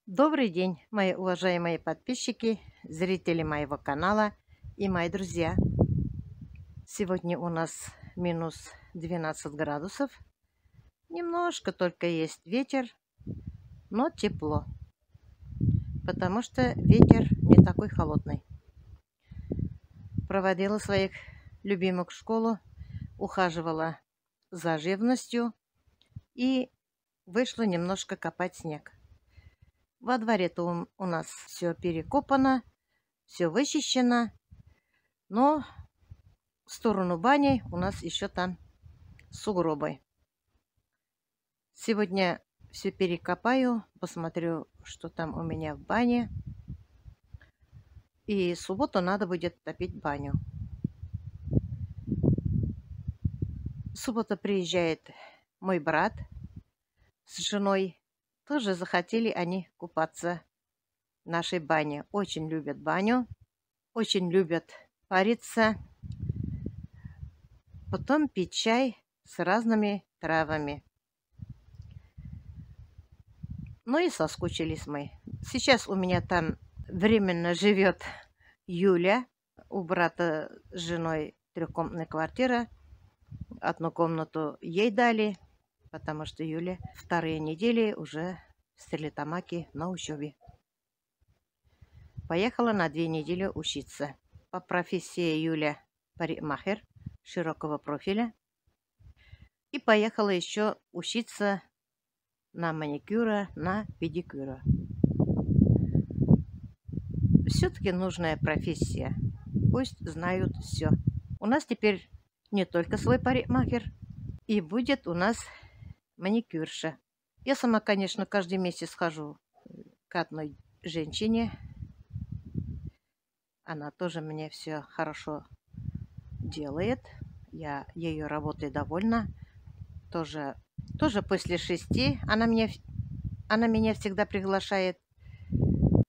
Добрый день, мои уважаемые подписчики, зрители моего канала и мои друзья. Сегодня у нас минус 12 градусов. Немножко только есть ветер, но тепло, потому что ветер не такой холодный. Проводила своих любимых в школу, ухаживала за живностью и вышла немножко копать снег. Во дворе-то у нас все перекопано, все вычищено, но в сторону бани у нас еще там сугробы. Сегодня все перекопаю, посмотрю, что там у меня в бане. И в субботу надо будет топить баню. В субботу приезжает мой брат с женой. Тоже захотели они купаться в нашей бане. Очень любят баню, очень любят париться, потом пить чай с разными травами. Ну и соскучились мы. Сейчас у меня там временно живет Юля. У брата с женой трехкомнатная квартира. Одну комнату ей дали, потому что Юля вторые недели уже в Стерлитамаке на учебе. Поехала на 2 недели учиться. По профессии Юля парикмахер широкого профиля. И поехала еще учиться на маникюра, на педикюра. Все-таки нужная профессия. Пусть знают все. У нас теперь не только свой парикмахер, и будет у нас маникюрша. Я сама, конечно, каждый месяц хожу к одной женщине. Она тоже мне все хорошо делает. Я ее работой довольна. Тоже после 6 она меня всегда приглашает.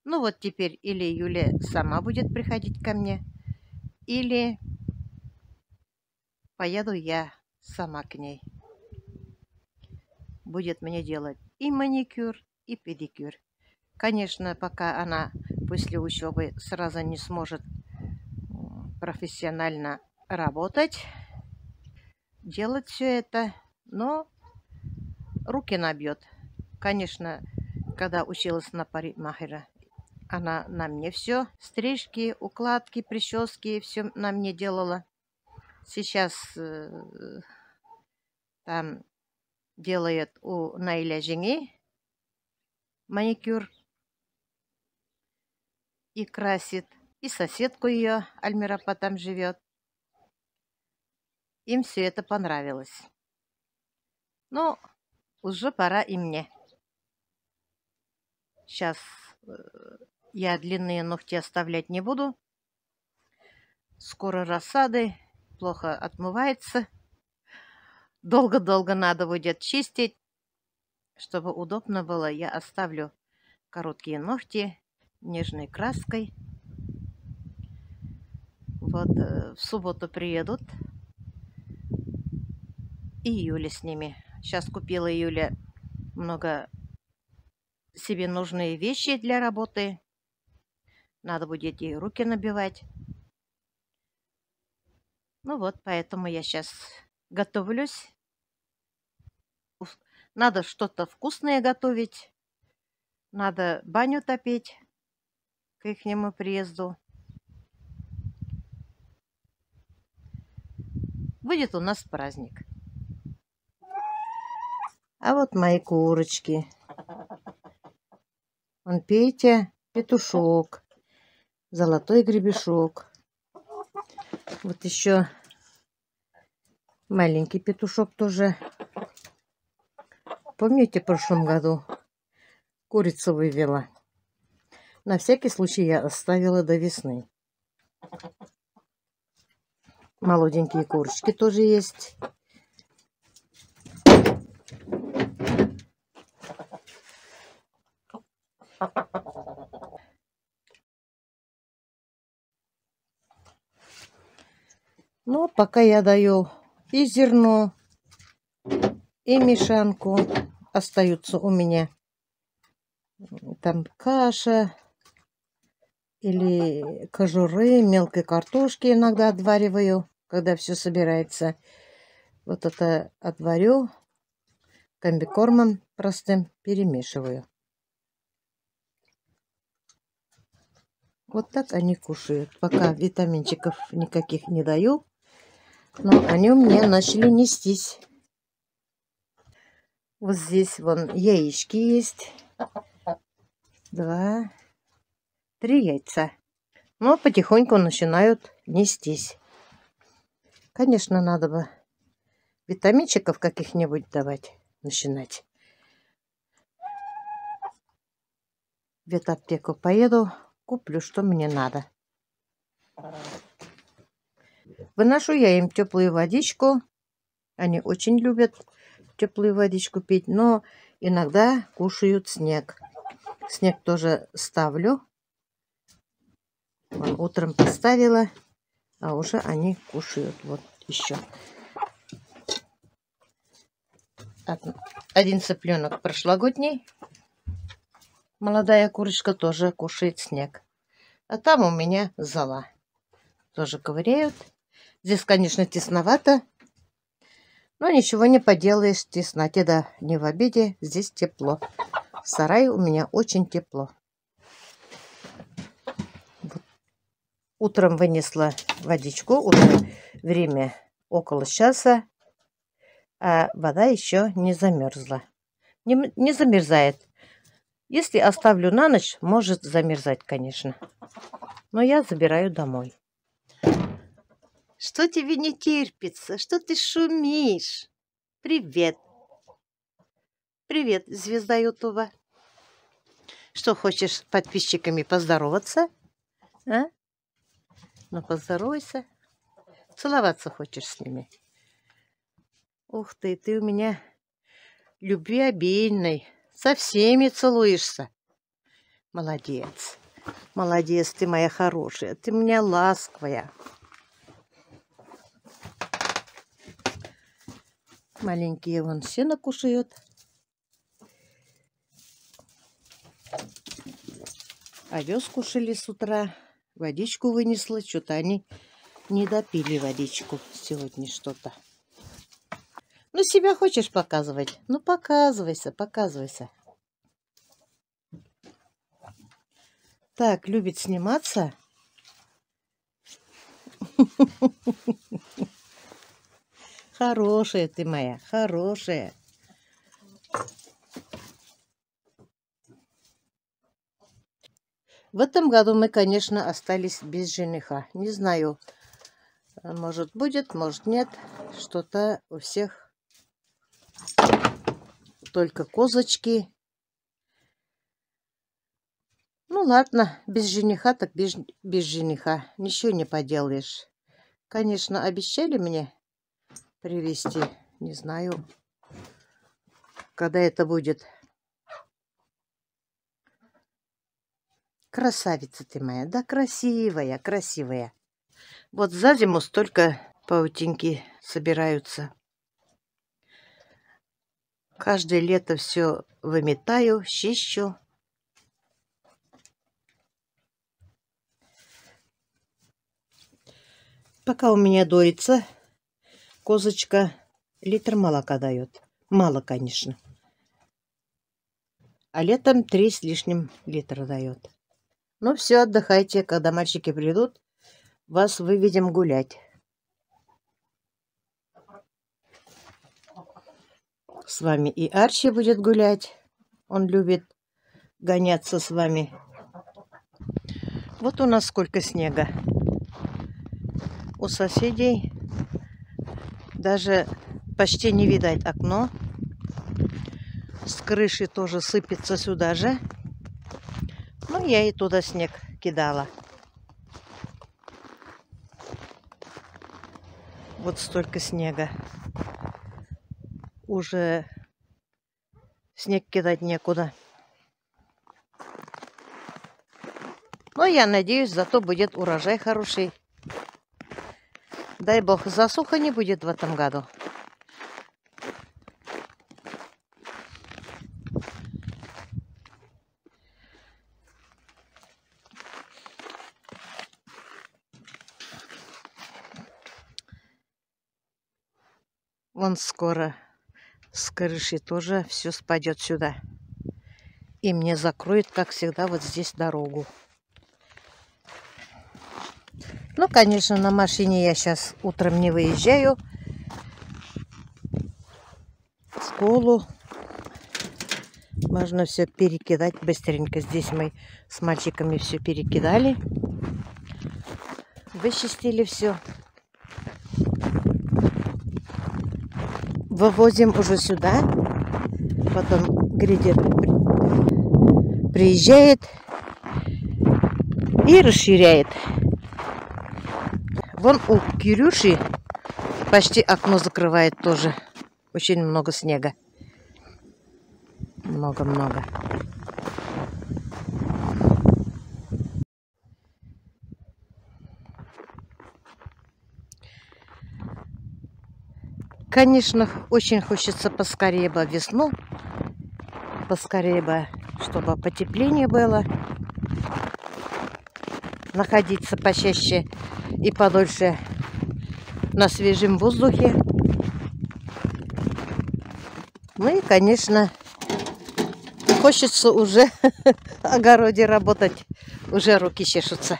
Ну вот теперь или Юля сама будет приходить ко мне, или поеду я сама к ней. Будет мне делать и маникюр, и педикюр. Конечно, пока она после учебы сразу не сможет профессионально работать, делать все это, но руки набьет. Конечно, когда училась на парикмахера, она на мне все, стрижки, укладки, прически, все на мне делала. Сейчас там делает у Наиля Жени маникюр и красит. И соседку ее, Альмирапа, там живет. Им все это понравилось. Но уже пора и мне. Сейчас я длинные ногти оставлять не буду. Скоро рассады, плохо отмывается. Долго-долго надо будет чистить. Чтобы удобно было, я оставлю короткие ногти нежной краской. Вот в субботу приедут и Юля с ними. Сейчас купила Юля много себе нужные вещи для работы. Надо будет ей руки набивать. Ну вот, поэтому я сейчас готовлюсь. Надо что-то вкусное готовить. Надо баню топить к ихнему приезду. Будет у нас праздник. А вот мои курочки. Вон Петя, петушок, золотой гребешок. Вот еще маленький петушок тоже. Помните, в прошлом году курицу вывела? На всякий случай я оставила до весны. Молоденькие курочки тоже есть. Ну, пока я даю и зерно, и мешанку, остаются у меня там каша или кожуры, мелкой картошки иногда отвариваю, когда все собирается. Вот это отварю, комбикормом простым перемешиваю. Вот так они кушают. Пока витаминчиков никаких не даю, но они у меня начали нестись. Вот здесь вон яички есть. 2, 3 яйца. Но потихоньку начинают нестись. Конечно, надо бы витаминчиков каких-нибудь давать, начинать. В ветаптеку поеду, куплю, что мне надо. Выношу я им теплую водичку. Они очень любят теплую водичку пить, но иногда кушают снег. Снег тоже ставлю. Вон, утром поставила, а уже они кушают. Вот еще. Один цыпленок прошлогодний. Молодая курочка тоже кушает снег. А там у меня зола. Тоже ковыряют. Здесь, конечно, тесновато. Но ничего не поделаешь. Тесноте, да, не в обиде. Здесь тепло. В сарае у меня очень тепло. Вот. Утром вынесла водичку. Уже время около часа. А вода еще не замерзла. Не замерзает. Если оставлю на ночь, может замерзать, конечно. Но я забираю домой. Что тебе не терпится? Что ты шумишь? Привет. Привет, звезда Ютуба. Что, хочешь с подписчиками поздороваться? А? Ну, поздоровайся. Целоваться хочешь с ними? Ух ты, ты у меня любвеобильный. Со всеми целуешься. Молодец. Молодец, ты моя хорошая. Ты у меня ласковая. Маленькие вон сено кушают. Овес кушали с утра. Водичку вынесла. Что-то они не допили водичку сегодня что-то. Ну, себя хочешь показывать? Ну, показывайся, показывайся. Так, любит сниматься. Хорошая ты моя, хорошая. В этом году мы, конечно, остались без жениха. Не знаю, может будет, может нет. Что-то у всех только козочки. Ну ладно, без жениха так без жениха. Ничего не поделаешь. Конечно, обещали мне привезти. Не знаю, когда это будет. Красавица ты моя. Да, красивая, красивая. Вот за зиму столько паутинки собираются. Каждое лето все выметаю, чищу. Пока у меня доится, козочка литр молока дает. Мало, конечно. А летом 3 с лишним литра дает. Ну все, отдыхайте. Когда мальчики придут, вас выведем гулять. С вами и Арчи будет гулять. Он любит гоняться с вами. Вот у нас сколько снега. У соседей даже почти не видать окно. С крыши тоже сыпется сюда же. Ну, я и туда снег кидала. Вот столько снега. Уже снег кидать некуда. Но я надеюсь, зато будет урожай хороший. Дай бог, засуха не будет в этом году. Вон скоро с крыши тоже все спадет сюда. И мне закроет, как всегда, вот здесь дорогу. Ну, конечно, на машине я сейчас утром не выезжаю. В школу можно все перекидать быстренько. Здесь мы с мальчиками все перекидали. Вычистили все. Вывозим уже сюда. Потом грейдер приезжает и расширяет. Вон у Кирюши почти окно закрывает тоже. Очень много снега. Много-много. Конечно, очень хочется поскорее бы весну. Поскорее бы, чтобы потепление было. Находиться почаще и подольше на свежем воздухе. Ну и, конечно, хочется уже в огороде работать. Уже руки чешутся.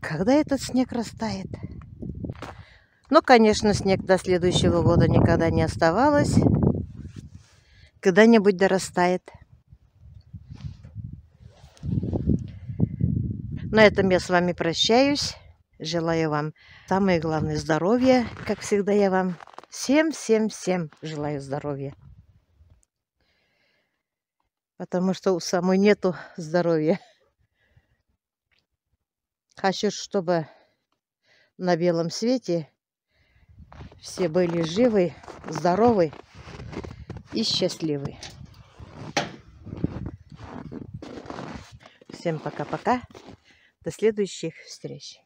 Когда этот снег растает? Ну, конечно, снег до следующего года никогда не оставалось. Когда-нибудь дорастает. На этом я с вами прощаюсь. Желаю вам самое главное здоровья. Как всегда, я вам всем желаю здоровья. Потому что у самой нету здоровья. Хочу, чтобы на белом свете все были живы, здоровы и счастливы. Всем пока-пока. До следующих встреч.